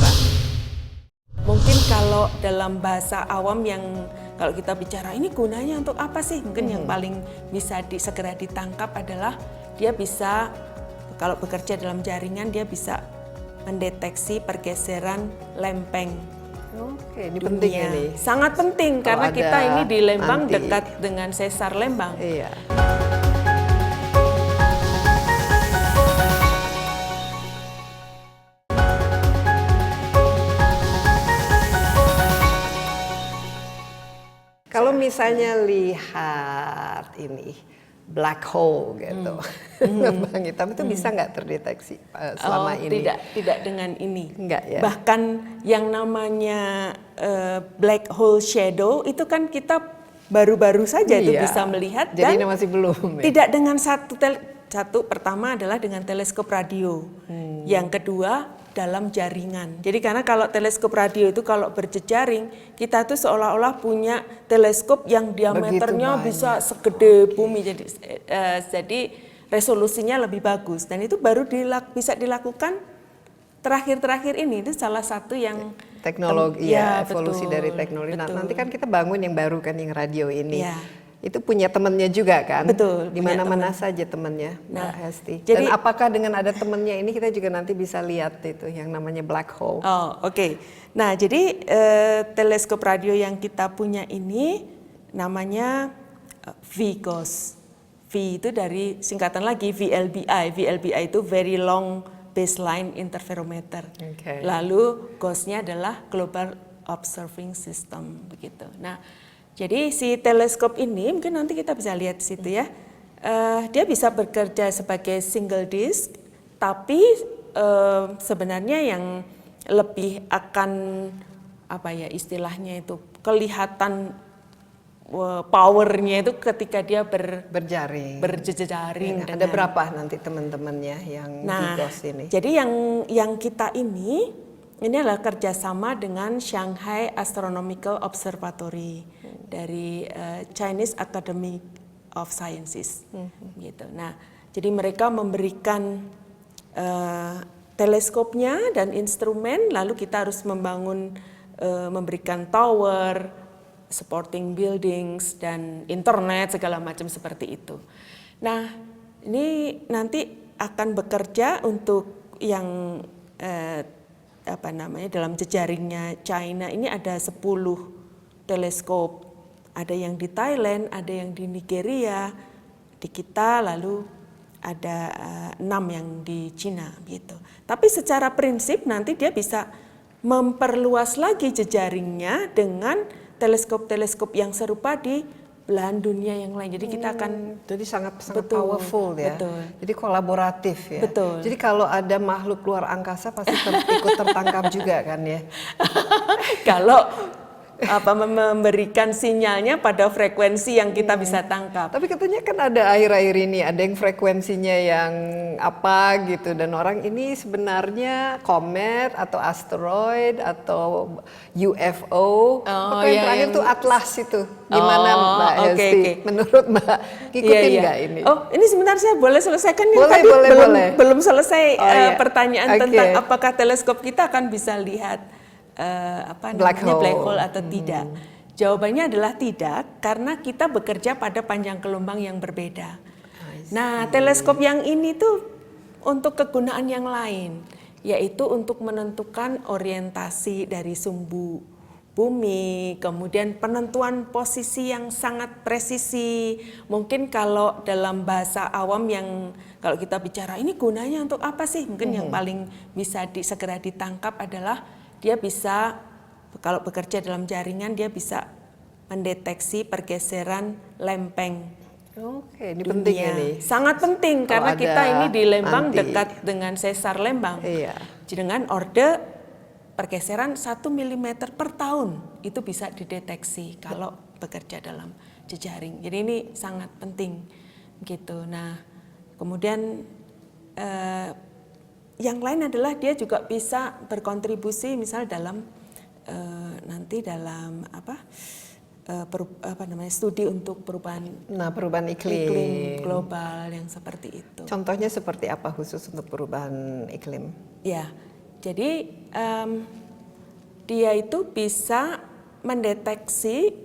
Mungkin kalau dalam bahasa awam yang kalau kita bicara ini gunanya untuk apa sih? Mungkin yang paling bisa segera ditangkap adalah dia bisa, kalau bekerja dalam jaringan, dia bisa mendeteksi pergeseran lempeng Oke, ini penting dunia. ini. Sangat penting Kalau karena ada kita ini di Lembang nanti. dekat dengan Sesar Lembang. Iya. Kalau misalnya lihat ini black hole gitu, lubang hitam itu bisa nggak terdeteksi selama ini? Tidak dengan ini. Enggak ya. Bahkan yang namanya black hole shadow itu kan kita baru-baru saja itu Iya. bisa melihat. Jadi dan ini masih belum. Ya? tidak dengan satu pertama adalah dengan teleskop radio. Yang kedua dalam jaringan. Jadi karena kalau teleskop radio itu kalau berjejaring, kita tuh seolah-olah punya teleskop yang diameternya banyak. bisa segede bumi. Jadi resolusinya lebih bagus dan itu baru bisa dilakukan terakhir-terakhir ini. Itu salah satu yang Teknologi ya, evolusi betul, dari teknologi. Nah, betul. nanti kan kita bangun yang baru kan yang radio ini. Ya. Itu punya temennya juga kan? Betul, Di punya mana-mana saja temennya, Mbak Nah, Hesti. jadi- Dan apakah dengan ada temennya ini kita juga nanti bisa lihat itu yang namanya black hole? Oh, oke. Nah, jadi teleskop radio yang kita punya ini namanya VGOS. V itu dari singkatan lagi VLBI. VLBI itu Very Long Baseline Interferometer. Oke. Lalu GOS-nya adalah Global Observing System begitu. Nah, jadi si teleskop ini mungkin nanti kita bisa lihat di situ ya. Dia bisa bekerja sebagai single disk, tapi sebenarnya yang lebih akan apa ya istilahnya itu kelihatan powernya itu ketika dia Berjaring. berjejaring. Ya, ada berapa nanti teman-temannya yang VGOS ini? Jadi yang kita ini adalah kerjasama dengan Shanghai Astronomical Observatory dari Chinese Academy of Sciences, gitu. Nah, jadi mereka memberikan teleskopnya dan instrumen, lalu kita harus memberikan tower, supporting buildings dan internet segala macam seperti itu. Nah, ini nanti akan bekerja untuk yang dalam jejaringnya China ini ada 10 teleskop. Ada yang di Thailand, ada yang di Nigeria, di kita, lalu ada 6 yang di Cina gitu. Tapi secara prinsip nanti dia bisa memperluas lagi jejaringnya dengan teleskop-teleskop yang serupa di belahan dunia yang lain. Jadi kita akan Jadi sangat Betul, powerful ya. betul. Jadi kolaboratif ya. Betul. Jadi kalau ada makhluk luar angkasa pasti ikut tertangkap juga kan ya. kalau memberikan sinyalnya pada frekuensi yang kita bisa tangkap. Tapi katanya kan ada akhir-akhir ini ada yang frekuensinya yang apa gitu dan orang ini sebenarnya komet atau asteroid atau UFO. Apa yang iya, terakhir yang- tuh Atlas itu. Gimana Mbak oke, Hesti? oke. Menurut Mbak ngikutin Iya. nggak ini? Oh, ini sebentar saya boleh selesaikan ini Boleh, tadi boleh, boleh. belum selesai Oh, iya. pertanyaan Oke. tentang apakah teleskop kita akan bisa lihat Black black hole. hole atau tidak. Jawabannya adalah tidak karena kita bekerja pada panjang gelombang yang berbeda. Nah, teleskop yang ini tuh untuk kegunaan yang lain, yaitu untuk menentukan orientasi dari sumbu bumi, kemudian penentuan posisi yang sangat presisi. Mungkin kalau dalam bahasa awam yang kalau kita bicara ini gunanya untuk apa sih? Mungkin yang paling bisa segera ditangkap adalah dia bisa kalau bekerja dalam jaringan dia bisa mendeteksi pergeseran lempeng Oke, ini dunia. penting ini. Sangat penting Kalau karena ada kita ini di Lembang nanti. dekat dengan Sesar Lembang. Iya. Dengan orde pergeseran 1 mm per tahun itu bisa dideteksi kalau bekerja dalam jejaring. Jadi ini sangat penting gitu. Nah, kemudian yang lain adalah dia juga bisa berkontribusi misal dalam nanti dalam studi untuk perubahan Perubahan iklim. global yang seperti itu. Contohnya seperti apa khusus untuk perubahan iklim? Ya, jadi dia itu bisa mendeteksi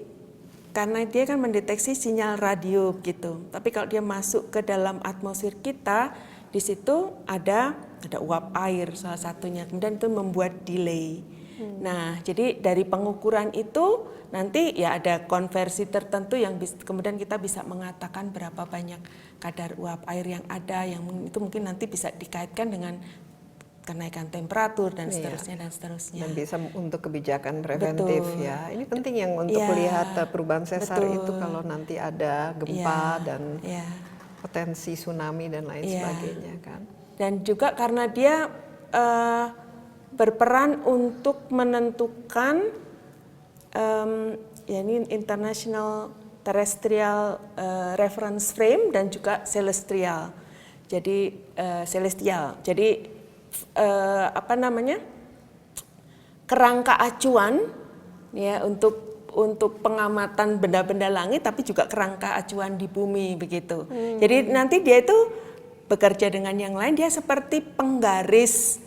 karena dia kan mendeteksi sinyal radio gitu. Tapi kalau dia masuk ke dalam atmosfer kita, di situ ada ada uap air salah satunya, kemudian itu membuat delay. Nah, jadi dari pengukuran itu nanti ya ada konversi tertentu yang kemudian kita bisa mengatakan berapa banyak kadar uap air yang ada, yang itu mungkin nanti bisa dikaitkan dengan kenaikan temperatur dan seterusnya dan seterusnya. Dan bisa untuk kebijakan preventif. Betul. Ya. Ini penting yang untuk melihat perubahan sesar itu kalau nanti ada gempa dan potensi tsunami dan lain sebagainya kan. Dan juga karena dia berperan untuk menentukan ya ini International Terrestrial Reference Frame dan juga celestial. Jadi celestial. Jadi apa namanya? Kerangka acuan ya untuk pengamatan benda-benda langit, tapi juga kerangka acuan di bumi begitu. Jadi nanti dia itu bekerja dengan yang lain, dia seperti penggaris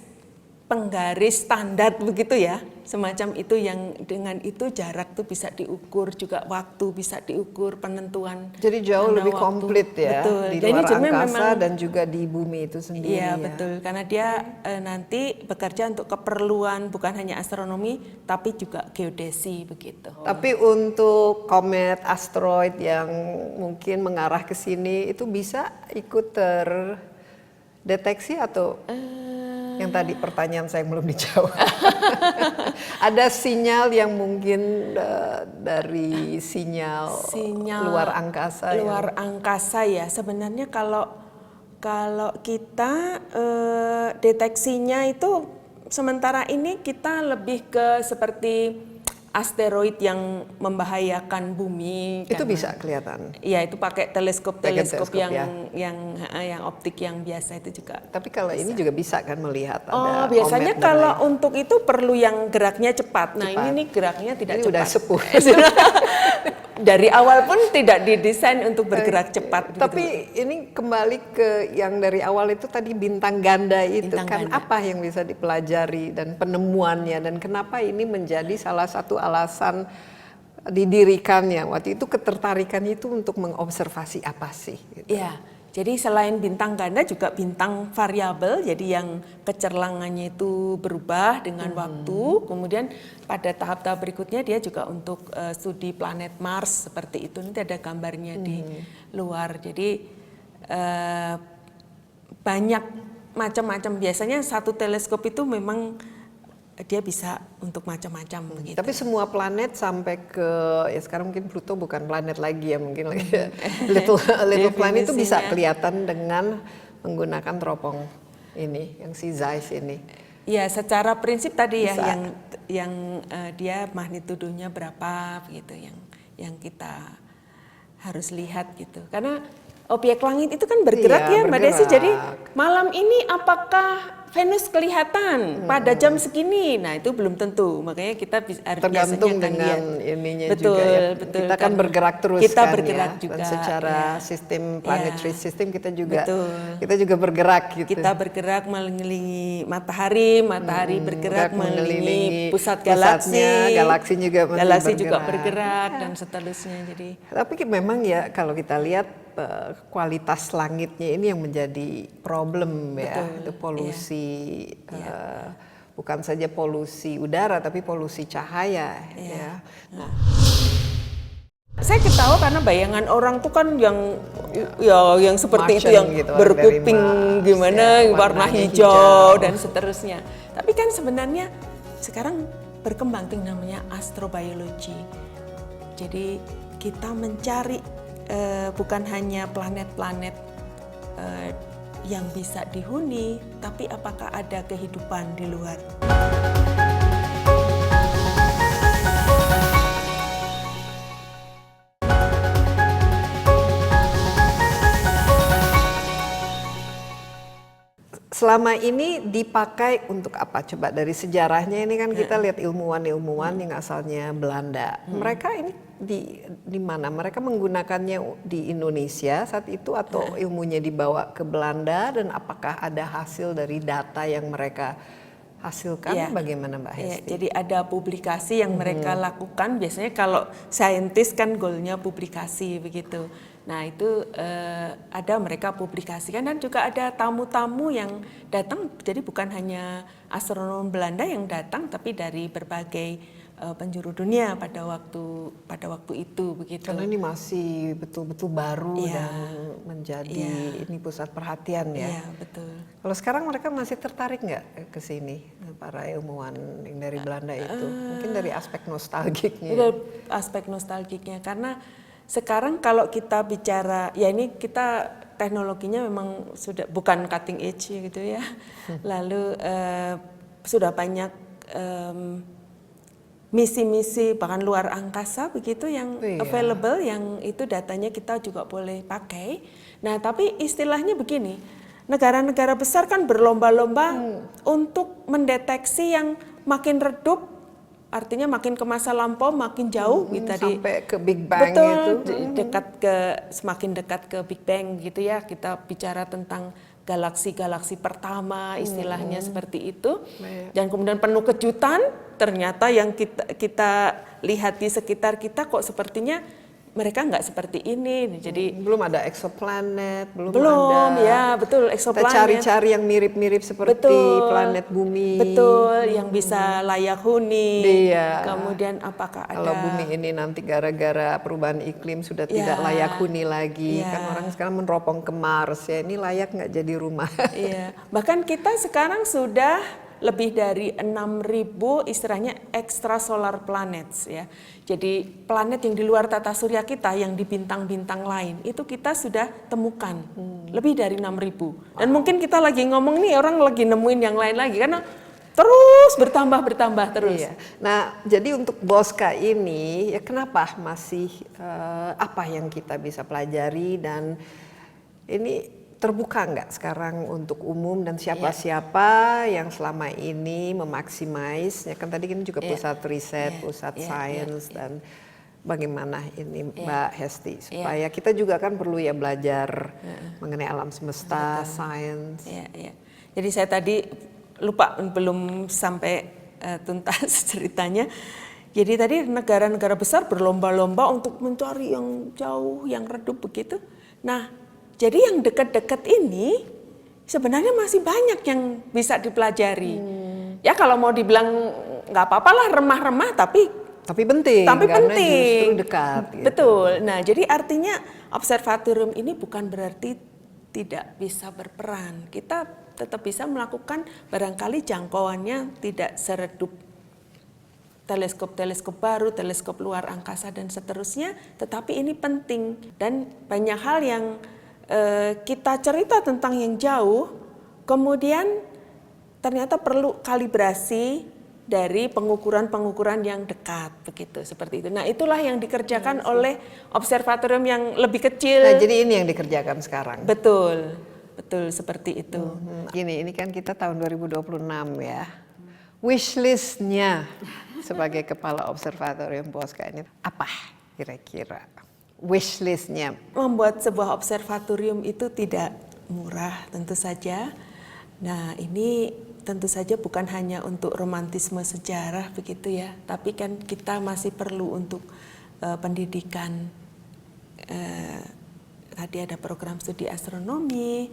standar begitu ya, semacam itu yang dengan itu jarak tuh bisa diukur, juga waktu bisa diukur, penentuan. Jadi jauh lebih komplit ya, betul. Di Jadi luar angkasa memang, dan juga di bumi itu sendiri. Iya betul, karena dia nanti bekerja untuk keperluan bukan hanya astronomi, tapi juga geodesi begitu. Tapi untuk komet, asteroid yang mungkin mengarah ke sini itu bisa ikut terdeteksi atau? Yang tadi pertanyaan saya belum dijawab. Ada sinyal yang mungkin dari sinyal luar angkasa. Luar angkasa ya. Sebenarnya kalau kita deteksinya itu sementara ini kita lebih ke seperti asteroid yang membahayakan bumi. Itu bisa kelihatan. Iya, itu pakai teleskop yang optik yang biasa itu juga. Tapi kalau ini juga bisa kan melihat ada biasanya kalau untuk itu perlu yang geraknya cepat. Nah, ini nih geraknya tidak ini cepat. Udah sepuh. Dari awal pun tidak didesain untuk bergerak cepat. Tapi ini kembali ke yang dari awal itu tadi bintang ganda itu bintang ganda. Apa yang bisa dipelajari dan penemuannya dan kenapa ini menjadi salah satu alasan didirikannya waktu itu, ketertarikan itu untuk mengobservasi apa sih? Gitu. Ya, jadi selain bintang ganda juga bintang variabel, jadi yang kecerlangannya itu berubah dengan waktu. Kemudian pada tahap-tahap berikutnya dia juga untuk studi planet Mars seperti itu. Nanti ada gambarnya di luar. Jadi banyak macam-macam. Biasanya satu teleskop itu memang dia bisa untuk macam-macam begitu. Tapi semua planet sampai ke ya sekarang mungkin Pluto bukan planet lagi ya, mungkin lagi little planet itu bisa kelihatan dengan menggunakan teropong ini yang si Zeiss ini. Ya, secara prinsip tadi bisa. Ya yang dia magnitudonya berapa gitu yang kita harus lihat gitu. Karena objek langit itu kan bergerak ya Mbak Desi. Jadi malam ini apakah Venus kelihatan pada jam segini, nah itu belum tentu, makanya kita harus tergantung dengan ininya juga ya. Betul, kita kan bergerak terus kita kan bergerak ya. juga. Dan secara sistem planetary system kita juga bergerak gitu. Kita bergerak mengelilingi matahari bergerak mengelilingi pusat galaksi, galaksi juga bergerak dan seterusnya. Jadi. Tapi memang ya kalau kita lihat kualitas langitnya ini yang menjadi problem ya, itu polusi bukan saja polusi udara tapi polusi cahaya ya. Saya ketawa karena bayangan orang tuh kan yang seperti itu yang gitu, berkuping gimana warna hijau dan seterusnya. Tapi kan sebenarnya sekarang berkembang yang namanya astrobiologi. Jadi kita mencari bukan hanya planet-planet yang bisa dihuni, tapi apakah ada kehidupan di luar. Selama ini dipakai untuk apa? Coba dari sejarahnya ini kan kita lihat ilmuwan-ilmuwan yang asalnya Belanda. Mereka ini di mana? Mereka menggunakannya di Indonesia saat itu atau ilmunya dibawa ke Belanda, dan apakah ada hasil dari data yang mereka hasilkan? Bagaimana Mbak Hesti? Jadi ada publikasi yang mereka lakukan. Biasanya kalau saintis kan goalnya publikasi begitu. Nah itu ada mereka publikasikan, dan juga ada tamu-tamu yang datang. Jadi bukan hanya astronom Belanda yang datang, tapi dari berbagai penjuru dunia pada waktu itu begitu. Karena ini masih betul-betul baru Iya. dan menjadi ini pusat perhatian ya. Iya betul. Kalau sekarang mereka masih tertarik nggak ke sini, para ilmuwan yang dari Belanda itu? Mungkin dari aspek nostalgiknya. Itu aspek nostalgiknya, karena sekarang kalau kita bicara, ya ini kita teknologinya memang sudah bukan cutting edge gitu ya. Lalu sudah banyak misi-misi bahkan luar angkasa begitu yang available, yang itu datanya kita juga boleh pakai. Nah tapi istilahnya begini, negara-negara besar kan berlomba-lomba untuk mendeteksi yang makin redup, artinya makin ke masa lampau, makin jauh gitu tadi. Sampai ke Big Bang Betul, itu. semakin dekat ke Big Bang gitu ya. Kita bicara tentang galaksi-galaksi pertama, istilahnya seperti itu. Dan kemudian penuh kejutan, ternyata yang kita lihat di sekitar kita kok sepertinya mereka nggak seperti ini. Jadi belum ada exoplanet, belum ada. Ya betul, exoplanet. Kita cari-cari yang mirip-mirip seperti planet bumi. Betul, yang bisa layak huni. Iya. Kemudian apakah ada? Kalau bumi ini nanti gara-gara perubahan iklim sudah tidak layak huni lagi, kan orang sekarang meneropong ke Mars ya, ini layak nggak jadi rumah? Iya, bahkan kita sekarang sudah lebih dari 6.000 istilahnya extrasolar planets ya. Jadi planet yang di luar tata surya kita, yang di bintang-bintang lain, itu kita sudah temukan lebih dari 6.000. Dan mungkin kita lagi ngomong nih, orang lagi nemuin yang lain lagi, karena terus bertambah terus. Iya. Nah, jadi untuk Bosca ini, ya kenapa masih apa yang kita bisa pelajari, dan ini terbuka nggak sekarang untuk umum, dan siapa-siapa yang selama ini memaksimais, ya kan tadi kan juga pusat riset, pusat sains, dan bagaimana ini Mbak Hesti, supaya kita juga kan perlu ya belajar mengenai alam semesta, sains. Iya. Jadi saya tadi lupa, belum sampai tuntas ceritanya. Jadi tadi negara-negara besar berlomba-lomba untuk mencari yang jauh, yang redup begitu. Nah, jadi yang dekat-dekat ini sebenarnya masih banyak yang bisa dipelajari. Ya kalau mau dibilang nggak apa-apa lah, remah-remah, tapi penting. Karena justru dekat. Gitu. Betul. Nah, jadi artinya observatorium ini bukan berarti tidak bisa berperan. Kita tetap bisa melakukan, barangkali jangkauannya tidak seredup teleskop-teleskop baru, teleskop luar angkasa dan seterusnya, tetapi ini penting. Dan banyak hal yang kita cerita tentang yang jauh, kemudian ternyata perlu kalibrasi dari pengukuran-pengukuran yang dekat, begitu, seperti itu. Nah, itulah yang dikerjakan oleh observatorium yang lebih kecil. Nah, jadi ini yang dikerjakan sekarang. Betul seperti itu. Gini, ini kan kita tahun 2026 ya. Wishlist-nya sebagai kepala observatorium Bosca ini apa kira-kira? Wishlist-nya? Membuat sebuah observatorium itu tidak murah tentu saja. Nah, ini tentu saja bukan hanya untuk romantisme sejarah begitu ya, tapi kan kita masih perlu untuk pendidikan. Tadi ada program studi astronomi,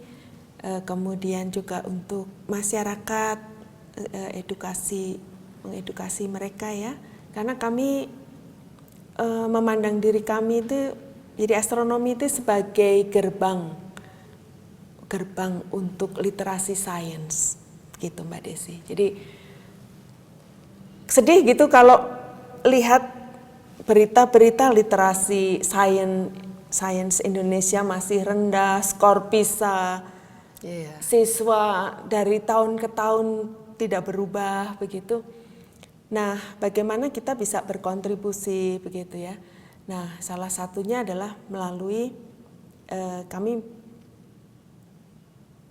kemudian juga untuk masyarakat, mengedukasi mereka ya, karena kami memandang diri kami itu, jadi astronomi itu sebagai gerbang untuk literasi sains, gitu Mbak Desi. Jadi sedih gitu kalau lihat berita-berita literasi sains Indonesia masih rendah, skor PISA, siswa dari tahun ke tahun tidak berubah begitu. Nah, bagaimana kita bisa berkontribusi begitu ya? Nah, salah satunya adalah melalui kami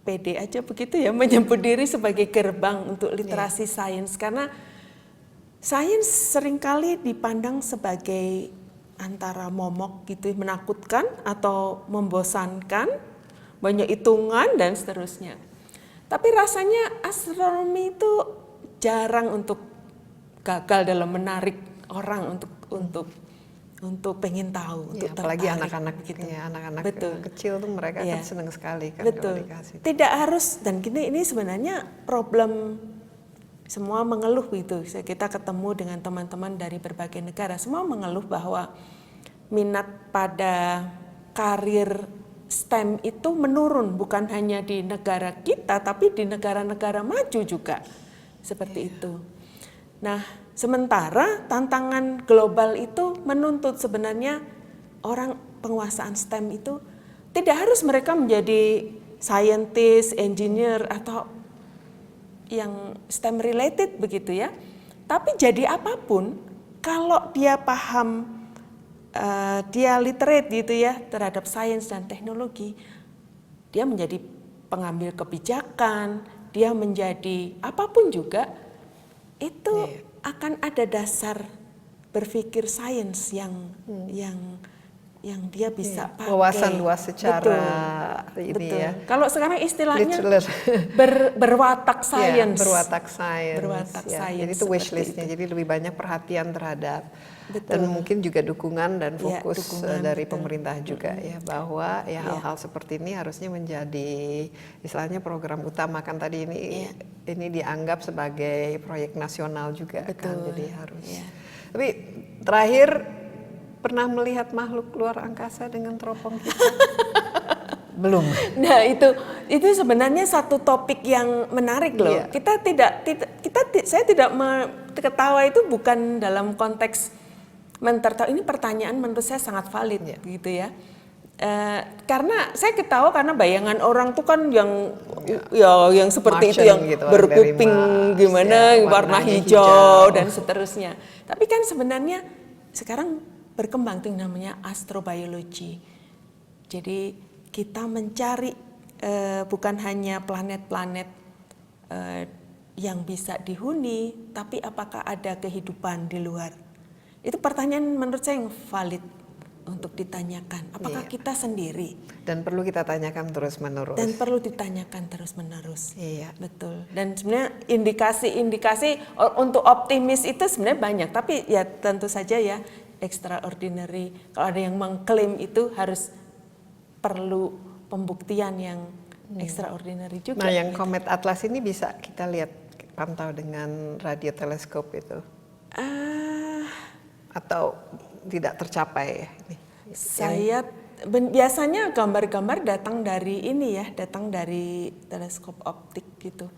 pede aja begitu ya, menyebut diri sebagai gerbang untuk literasi sains, karena sains seringkali dipandang sebagai antara momok gitu, menakutkan atau membosankan, banyak hitungan dan seterusnya. Tapi rasanya astronomi itu jarang untuk gagal dalam menarik orang untuk untuk pengen tahu, untuk apalagi tertarik, anak-anak gitu. ya, anak-anak Betul. kecil tuh mereka Iya. kan senang sekali kan Betul. kalau dikasih. Tidak harus, dan ini sebenarnya problem semua mengeluh gitu. Kita ketemu dengan teman-teman dari berbagai negara, semua mengeluh bahwa minat pada karir STEM itu menurun, bukan hanya di negara kita, tapi di negara-negara maju juga seperti itu. Nah, sementara tantangan global itu menuntut sebenarnya orang penguasaan STEM itu tidak harus mereka menjadi scientist, engineer, atau yang STEM related begitu ya. Tapi jadi apapun, kalau dia paham, dia literate gitu ya terhadap sains dan teknologi, dia menjadi pengambil kebijakan, dia menjadi apapun juga, itu akan ada dasar berpikir sains yang dia bisa pakai. Wawasan luas secara ini betul. ya. Kalau sekarang istilahnya Literal. berwatak sains. Berwatak sains. Berwatak sains. Jadi itu wish seperti listnya. itu. Jadi lebih banyak perhatian terhadap Betul. dan mungkin juga dukungan dan fokus dukungan, dari betul. pemerintah juga ya, bahwa ya hal-hal seperti ini harusnya menjadi istilahnya program utama kan tadi ini dianggap sebagai proyek nasional juga kan, jadi harus. Tapi terakhir, pernah melihat makhluk luar angkasa dengan teropong kita? Belum. Nah itu sebenarnya satu topik yang menarik loh. Saya tidak ketawa itu bukan dalam konteks mentertawa. Ini pertanyaan menurut saya sangat valid gitu ya. Karena saya ketawa karena bayangan orang tuh kan yang seperti Martian itu, yang gitu, berkuping dari Mars, gimana, warna warnanya hijau dan seterusnya. Tapi kan sebenarnya sekarang berkembang tuh namanya astrobiology. Jadi kita mencari bukan hanya planet-planet yang bisa dihuni, tapi apakah ada kehidupan di luar. Itu pertanyaan menurut saya yang valid untuk ditanyakan. Apakah kita sendiri? Dan perlu kita tanyakan terus-menerus. Dan perlu ditanyakan terus-menerus. Iya. Betul. Dan sebenarnya indikasi-indikasi untuk optimis itu sebenarnya banyak. Tapi ya tentu saja ya extraordinary. Kalau ada yang mengklaim itu harus perlu pembuktian yang extraordinary juga. Nah, yang komet Atlas ini bisa kita lihat, pantau dengan radio teleskop itu? Atau tidak tercapai? Saya biasanya gambar-gambar datang dari ini ya, datang dari teleskop optik gitu.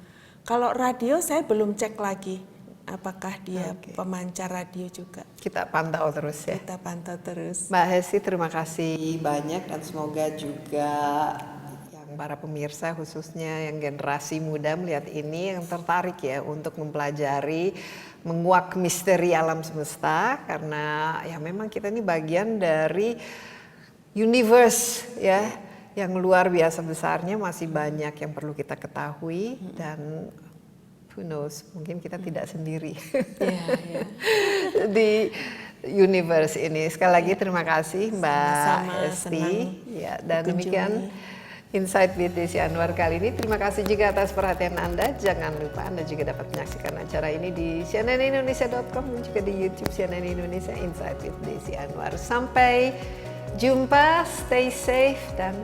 Kalau radio saya belum cek lagi. Apakah dia pemancar radio juga? Kita pantau terus ya. Kita pantau terus. Mbak Hesti, terima kasih banyak dan semoga juga yang para pemirsa khususnya yang generasi muda melihat ini yang tertarik ya untuk mempelajari, menguak misteri alam semesta, karena ya memang kita ini bagian dari universe ya yang luar biasa besarnya, masih banyak yang perlu kita ketahui dan who knows, mungkin kita tidak sendiri di universe ini. Sekali lagi terima kasih Mbak Hesti. Ya, dan demikian Insight with Desi Anwar kali ini. Terima kasih juga atas perhatian Anda. Jangan lupa Anda juga dapat menyaksikan acara ini di cnnindonesia.com dan juga di YouTube CNN Indonesia Insight with Desi Anwar. Sampai jumpa, stay safe dan